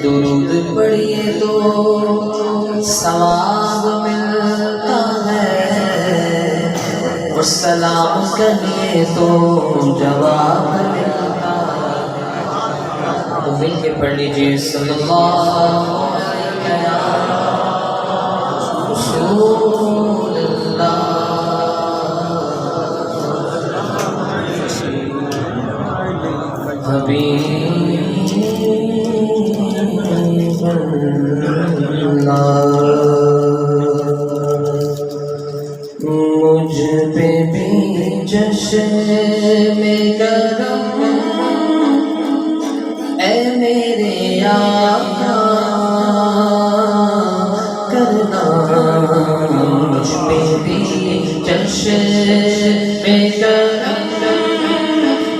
درود پڑھیے تو ثواب ملتا ہے، اور سلام کریے تو جواب ملتا ہے۔ تو مل کے پڑھ لیجیے صلی اللہ علیہ رسول اللہ۔ مجھ پہ بھی چشم کرم اے میرے آقا کرنا، مجھ پہ بھی چشم کرم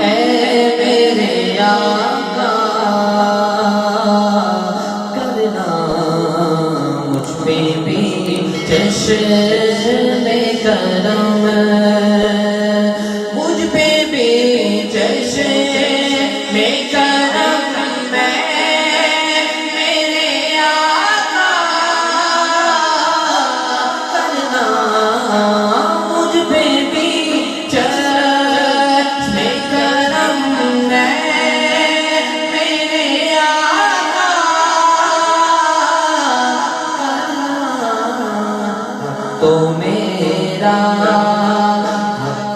اے میرے آقا کرنا، مجھ پہ بھی چشم کرم، مجھ پہ بھی چشم کرم میرے آقا کرنا، مجھ پہ بھی چشم کرم میرے آقا کرنا۔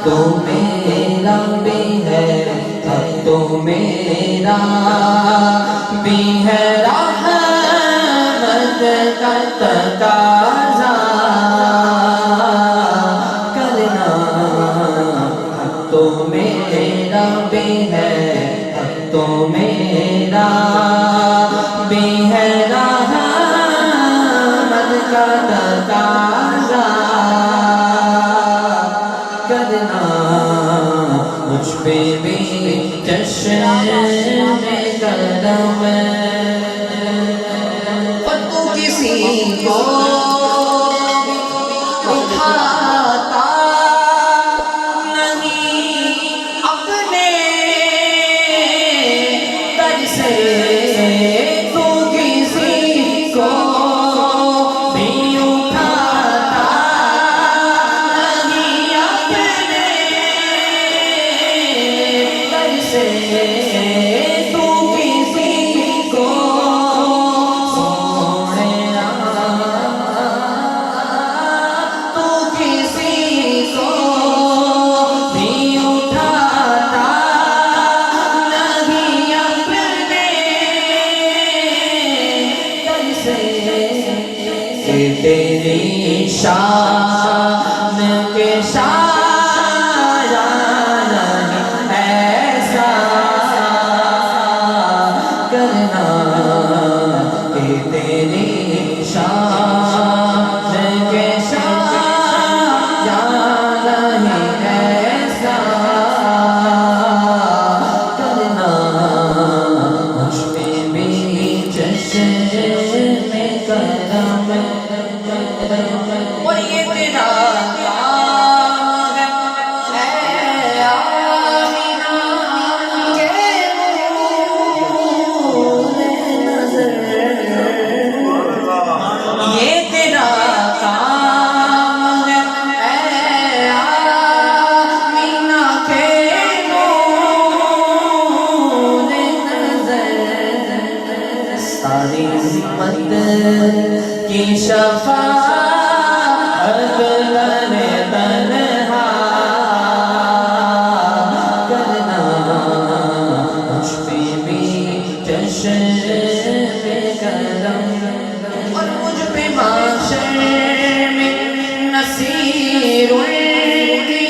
تو میرا بھی ہے، تو میرا بھی ہے رحمت کا تقاضا کرنا، تو میرا بھی ہے، تو میرا بھی ہے رحمت کا تقاضا کرنا، مجھ پہ بھی چشم کرم، اور تو کسی کو اٹھاتا نہیں اپنے در سے، تو کسی کو بھی اٹھاتا نہیں اپنے در سے، تو کسی کو سوڑیا، تو کسی کو بھی اٹھاتا نہیں اپنے در سے، کہ تیری شان کے شایا نہیں ایسا کرنا، کہ تیری شان کے شایا نہیں ایسا کرنا، مجھ پہ بھی چشم کرم، اور یہ تیرا کام ہے اے آمینہ کے نور نظر، یہ تیرا کام ہے اے آمینہ کے نور نظر، ساری امت کی شفاعت لنے تنہا کرنا، مجھ پہ بھی چشم کرم، اور مجھ پہ معاشر میں نصیر کی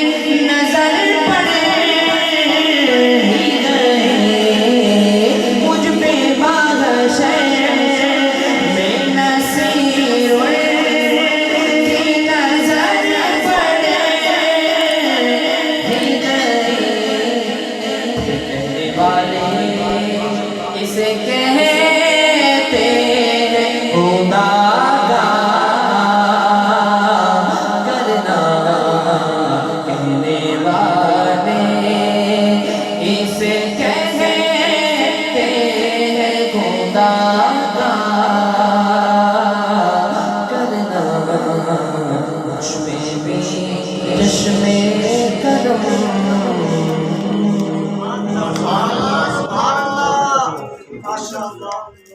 نظر پڑے ہی نہیں، مجھ پہ معاشر میں نصیر کی نظر پڑے ہی نہیں، کہنے والے اسے کہتے ہیں خدا کرنا، کہنے والے اسے کہتے ماشاءاللہ